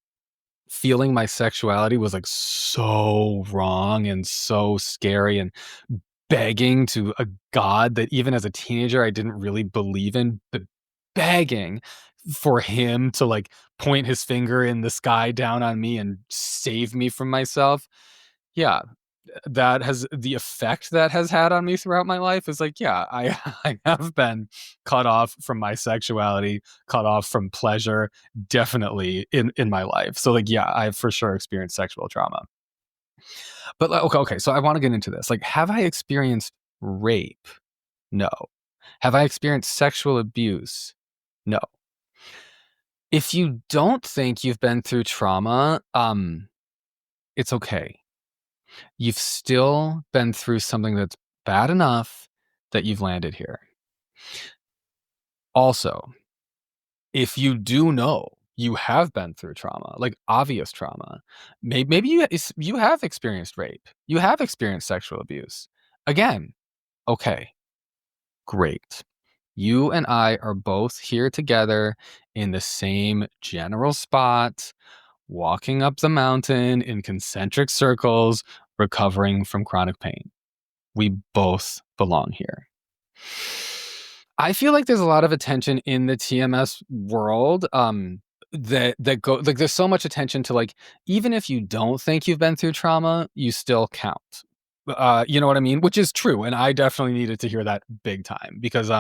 feeling my sexuality was like so wrong and so scary, and begging to a god that even as a teenager I didn't really believe in, but begging for him to like point his finger in the sky down on me and save me from myself. Yeah, that has the effect that has had on me throughout my life is like, yeah, I I have been cut off from my sexuality, cut off from pleasure, definitely in my life. So like, yeah, I've for sure experienced sexual trauma. But like, okay, so I want to get into this. Like, have I experienced rape? No. Have I experienced sexual abuse? No. If you don't think you've been through trauma, it's okay. You've still been through something that's bad enough that you've landed here. Also, if you do know you have been through trauma, like obvious trauma, maybe you have experienced rape, you have experienced sexual abuse. Again, okay, great. You and I are both here together in the same general spot, walking up the mountain in concentric circles, recovering from chronic pain. We both belong here. I feel like there's a lot of attention in the TMS world, that go like there's so much attention to like, even if you don't think you've been through trauma, you still count. You know what I mean? Which is true, and I definitely needed to hear that big time because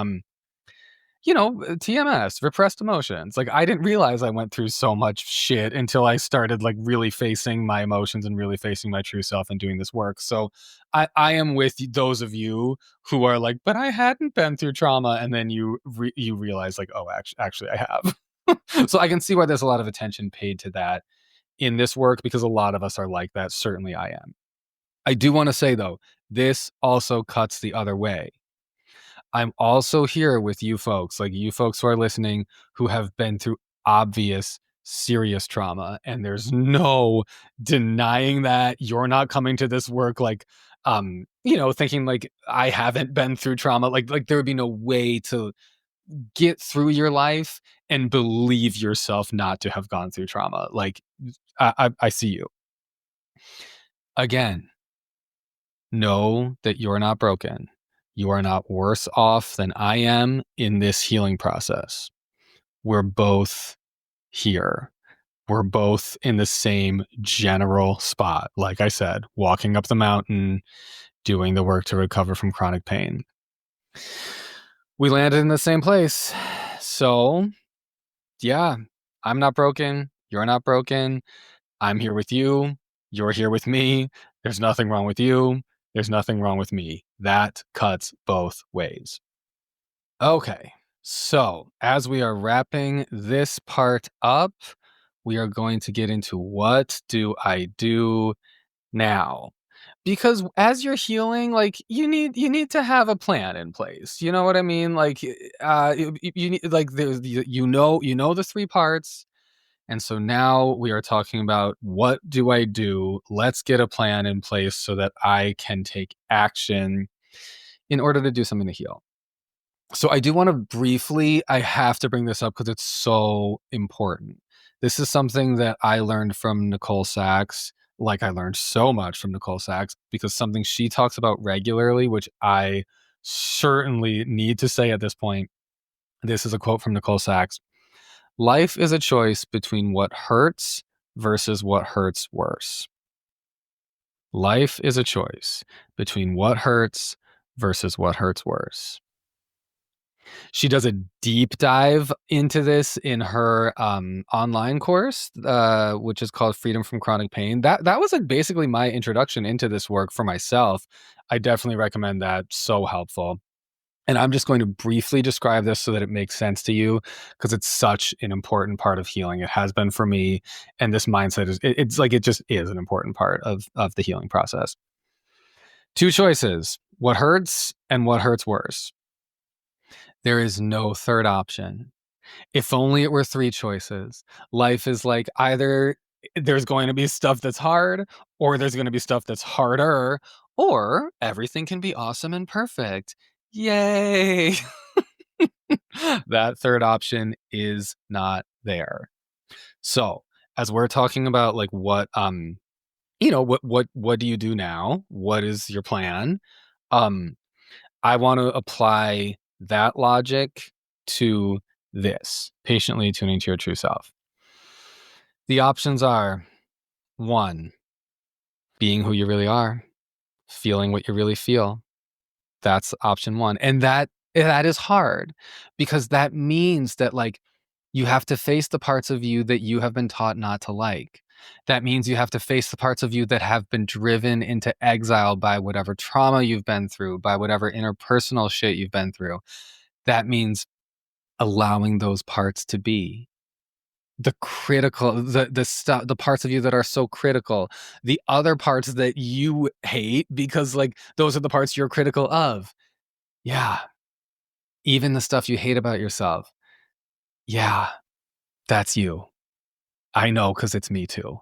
TMS, repressed emotions. Like, I didn't realize I went through so much shit until I started like really facing my emotions and really facing my true self and doing this work. So I am with those of you who are like, but I hadn't been through trauma, and then you realize like, oh, actually I have. So I can see why there's a lot of attention paid to that in this work, because a lot of us are like that. Certainly I am. I do want to say though, this also cuts the other way. I'm also here with you folks, like you folks who are listening, who have been through obvious, serious trauma. And there's no denying that. You're not coming to this work like, thinking like I haven't been through trauma. Like there would be no way to get through your life and believe yourself not to have gone through trauma. Like I see you. Again, know that you're not broken. You are not worse off than I am in this healing process. We're both here. We're both in the same general spot. Like I said, walking up the mountain, doing the work to recover from chronic pain. We landed in the same place. So, yeah, I'm not broken. You're not broken. I'm here with you. You're here with me. There's nothing wrong with you. There's nothing wrong with me. That cuts both ways. Okay. So, as we are wrapping this part up, we are going to get into what do I do now? Because as you're healing, like you need to have a plan in place. You know what I mean? Like you need like there's you know the three parts. And so now we are talking about what do I do? Let's get a plan in place so that I can take action in order to do something to heal. So I do want to briefly, I have to bring this up because it's so important. This is something that I learned from Nicole Sachs. Like I learned so much from Nicole Sachs because something she talks about regularly, which I certainly need to say at this point. This is a quote from Nicole Sachs. Life is a choice between what hurts versus what hurts worse. Life is a choice between what hurts versus what hurts worse. She does a deep dive into this in her online course, which is called Freedom from Chronic Pain. That was basically my introduction into this work for myself. I definitely recommend that. So helpful. And I'm just going to briefly describe this so that it makes sense to you, because it's such an important part of healing. It has been for me. And this mindset it's like it just is an important part of the healing process. Two choices: what hurts and what hurts worse. There is no third option. If only it were three choices. Life is like either there's going to be stuff that's hard, or there's going to be stuff that's harder, or everything can be awesome and perfect. Yay! That third option is not there. So, as we're talking about like what do you do now? What is your plan? Um I want to apply that logic to this, patiently tuning to your true self. The options are: one, being who you really are, feeling what you really feel. That's option one. And that is hard, because that means that like you have to face the parts of you that you have been taught not to like. That means you have to face the parts of you that have been driven into exile by whatever trauma you've been through, by whatever interpersonal shit you've been through. That means allowing those parts to be the critical, the stuff, the parts of you that are so critical, the other parts that you hate because like those are the parts you're critical of. Yeah, even the stuff you hate about yourself. Yeah, that's you. I know, because it's me too.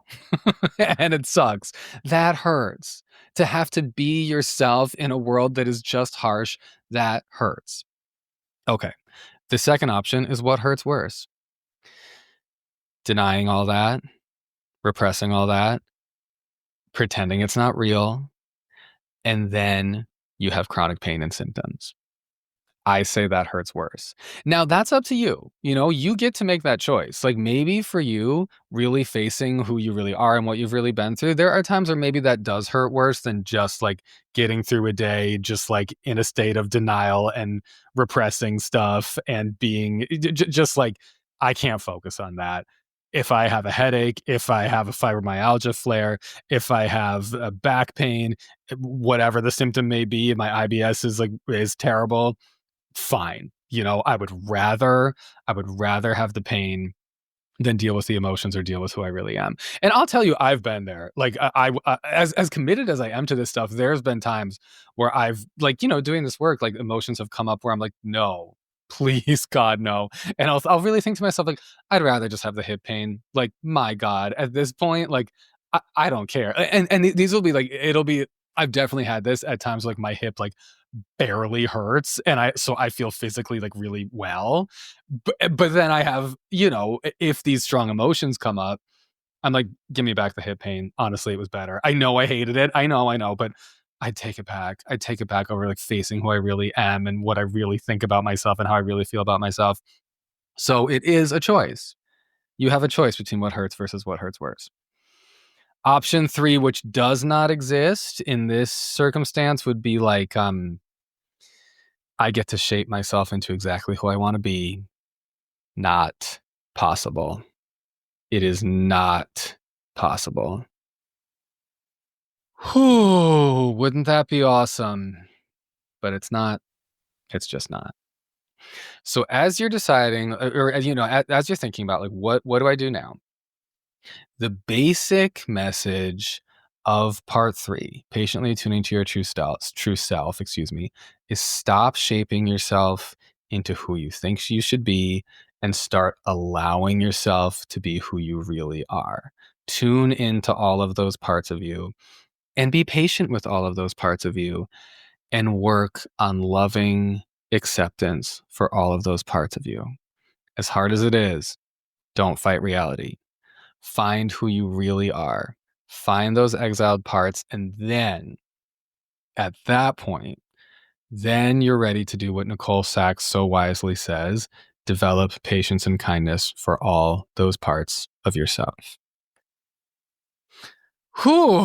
And it sucks. That hurts. To have to be yourself in a world that is just harsh, that hurts. Okay. The second option is what hurts worse. Denying all that, repressing all that, pretending it's not real, and then you have chronic pain and symptoms. I say that hurts worse. Now that's up to you. You know, you get to make that choice. Like maybe for you, really facing who you really are and what you've really been through, there are times where maybe that does hurt worse than just like getting through a day, just like in a state of denial and repressing stuff and being just like, I can't focus on that. If I have a headache, if I have a fibromyalgia flare, if I have a back pain, whatever the symptom may be, my IBS is terrible, fine. You know, I would rather have the pain than deal with the emotions or deal with who I really am. And I'll tell you, I've been there. Like as committed as I am to this stuff, there's been times where I've like, doing this work, like emotions have come up where I'm like, no, please, God, no. And I'll really think to myself, like, I'd rather just have the hip pain. Like, my God, at this point, like, I don't care. And these will be like, I've definitely had this at times, like my hip, like barely hurts, and I feel physically like really well, but then I have, if these strong emotions come up, I'm like, give me back the hip pain. Honestly, it was better. I know I hated it. I know, but I'd take it back over like facing who I really am and what I really think about myself and how I really feel about myself. So it is a choice. You have a choice between what hurts versus what hurts worse. Option 3, which does not exist in this circumstance, would be like, I get to shape myself into exactly who I want to be. Not possible. It is not possible. Whew, wouldn't that be awesome? But it's not. It's just not. So as you're deciding, or as as you're thinking about like what do I do now? The basic message of part 3, patiently tuning to your true self, is stop shaping yourself into who you think you should be and start allowing yourself to be who you really are. Tune into all of those parts of you and be patient with all of those parts of you and work on loving acceptance for all of those parts of you. As hard as it is, don't fight reality. Find who you really are. Find those exiled parts. And then at that point, then you're ready to do what Nicole Sachs so wisely says: develop patience and kindness for all those parts of yourself. Whew.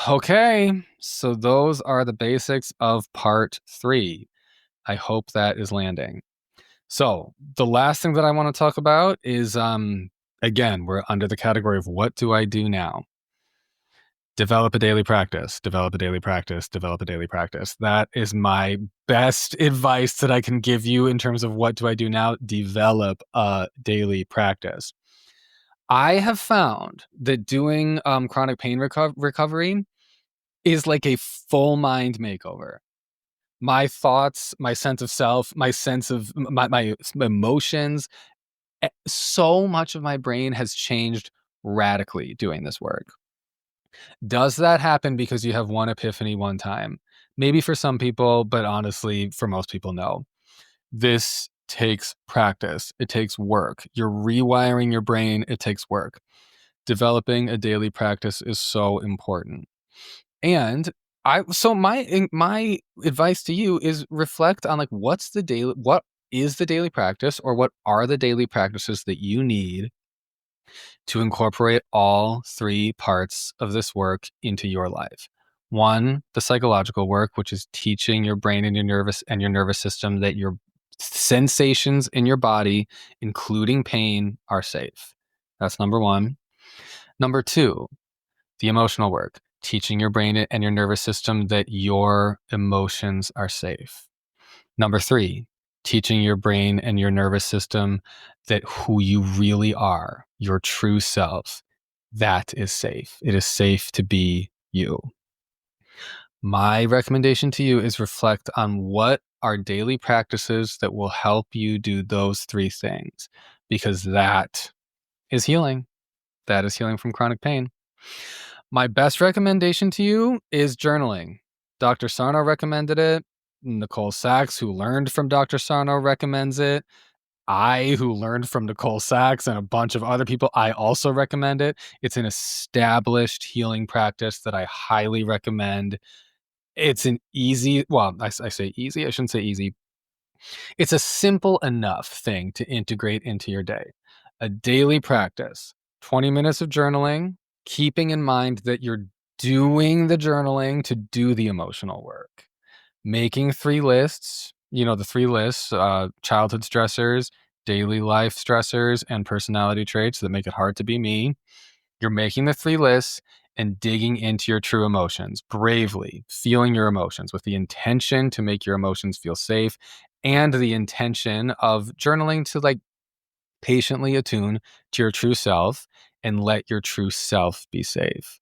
Okay. So those are the basics of part 3. I hope that is landing. So the last thing that I want to talk about is, again, we're under the category of what do I do now? Develop a daily practice, develop a daily practice, develop a daily practice. That is my best advice that I can give you in terms of what do I do now? Develop a daily practice. I have found that doing chronic pain recovery is like a full mind makeover. My thoughts, my sense of self, my sense of my emotions, so much of my brain has changed radically doing this work. Does that happen because you have one epiphany one time? Maybe for some people, but honestly, for most people, no. This takes practice. It takes work. You're rewiring your brain. It takes work. Developing a daily practice is so important. And my advice to you is reflect on like what is the daily practice, or what are the daily practices that you need to incorporate all three parts of this work into your life. One, the psychological work, which is teaching your brain and your nervous system that your sensations in your body, including pain, are safe. That's number one. Number two, the emotional work, teaching your brain and your nervous system that your emotions are safe. Number three, teaching your brain and your nervous system that who you really are, your true self, that is safe. It is safe to be you. My recommendation to you is reflect on what are daily practices that will help you do those three things, because that is healing. That is healing from chronic pain. My best recommendation to you is journaling. Dr. Sarno recommended it. Nicole Sachs, who learned from Dr. Sarno, recommends it. I, who learned from Nicole Sachs and a bunch of other people, I also recommend it. It's an established healing practice that I highly recommend. It's an easy, well, I say easy, I shouldn't say easy. It's a simple enough thing to integrate into your day. A daily practice, 20 minutes of journaling, keeping in mind that you're doing the journaling to do the emotional work. Making 3 lists, the 3 lists, childhood stressors, daily life stressors, and personality traits that make it hard to be me. You're making the 3 lists and digging into your true emotions, bravely feeling your emotions with the intention to make your emotions feel safe, and the intention of journaling to like patiently attune to your true self and let your true self be safe.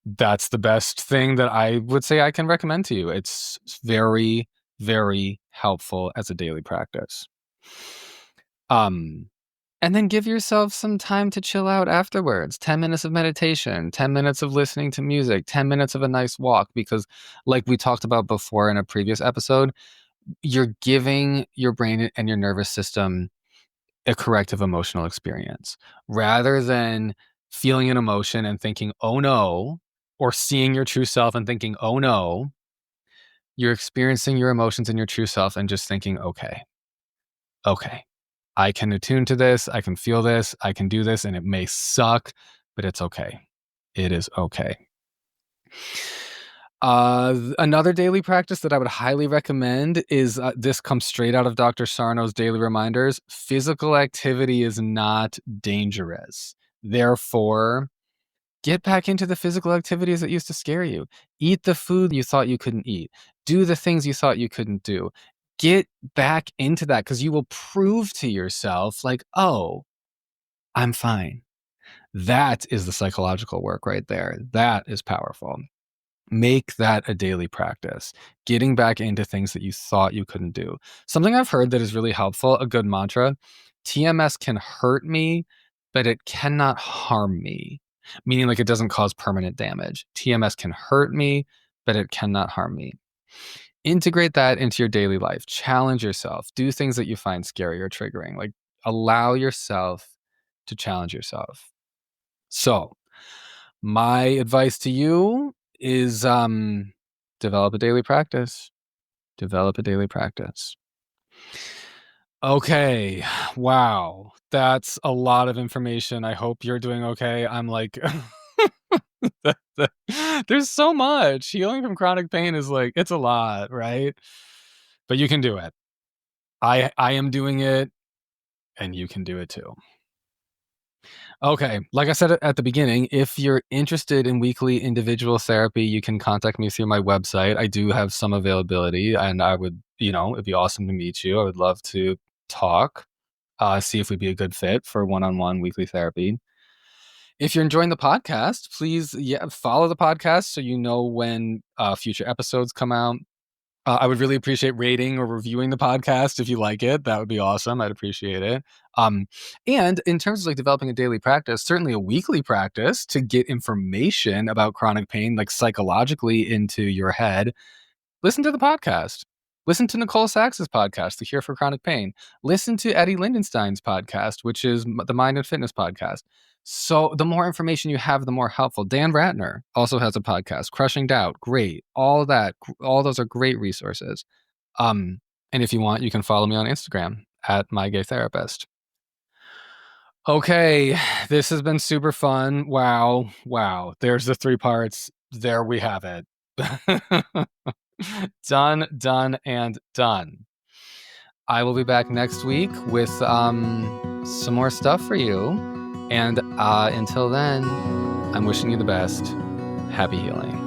That's the best thing that I would say I can recommend to you. It's very, very helpful as a daily practice. And then give yourself some time to chill out afterwards. 10 minutes of meditation, 10 minutes of listening to music, 10 minutes of a nice walk, because like we talked about before in a previous episode, you're giving your brain and your nervous system a corrective emotional experience rather than feeling an emotion and thinking, oh no, or seeing your true self and thinking, oh no. You're experiencing your emotions and your true self and just thinking, okay, I can attune to this. I can feel this. I can do this. And it may suck, but it's okay. It is okay. Another daily practice that I would highly recommend is this comes straight out of Dr. Sarno's daily reminders. Physical activity is not dangerous. Therefore, get back into the physical activities that used to scare you. Eat the food you thought you couldn't eat. Do the things you thought you couldn't do. Get back into that, because you will prove to yourself like, oh, I'm fine. That is the psychological work right there. That is powerful. Make that a daily practice, getting back into things that you thought you couldn't do. Something I've heard that is really helpful, a good mantra: TMS can hurt me, but it cannot harm me. Meaning like it doesn't cause permanent damage. TMS can hurt me, but it cannot harm me. Integrate that into your daily life. Challenge yourself. Do things that you find scary or triggering. Like allow yourself to challenge yourself. So, my advice to you is develop a daily practice. Develop a daily practice. Okay. Wow. That's a lot of information. I hope you're doing okay. I'm like there's so much. Healing from chronic pain is like, it's a lot, right? But you can do it. I am doing it, and you can do it too. Okay, like I said at the beginning, if you're interested in weekly individual therapy, you can contact me through my website. I do have some availability, and I would, it'd be awesome to meet you. I would love to talk, see if we'd be a good fit for one-on-one weekly therapy. If you're enjoying the podcast, please follow the podcast so you know when future episodes come out. I would really appreciate rating or reviewing the podcast if you like it. That would be awesome. I'd appreciate it. And in terms of like developing a daily practice, certainly a weekly practice to get information about chronic pain, like psychologically into your head, listen to the podcast. Listen to Nicole Sachs's podcast, The Cure for Chronic Pain. Listen to Eddie Lindenstein's podcast, which is the Mind and Fitness podcast. So the more information you have, the more helpful. Dan Ratner also has a podcast, Crushing Doubt. Great. All those are great resources. And if you want, you can follow me on Instagram at mygaytherapist. Okay, this has been super fun. Wow. There's the 3 parts. There we have it. Done, and done. I will be back next week with some more stuff for you. And until then, I'm wishing you the best. Happy healing.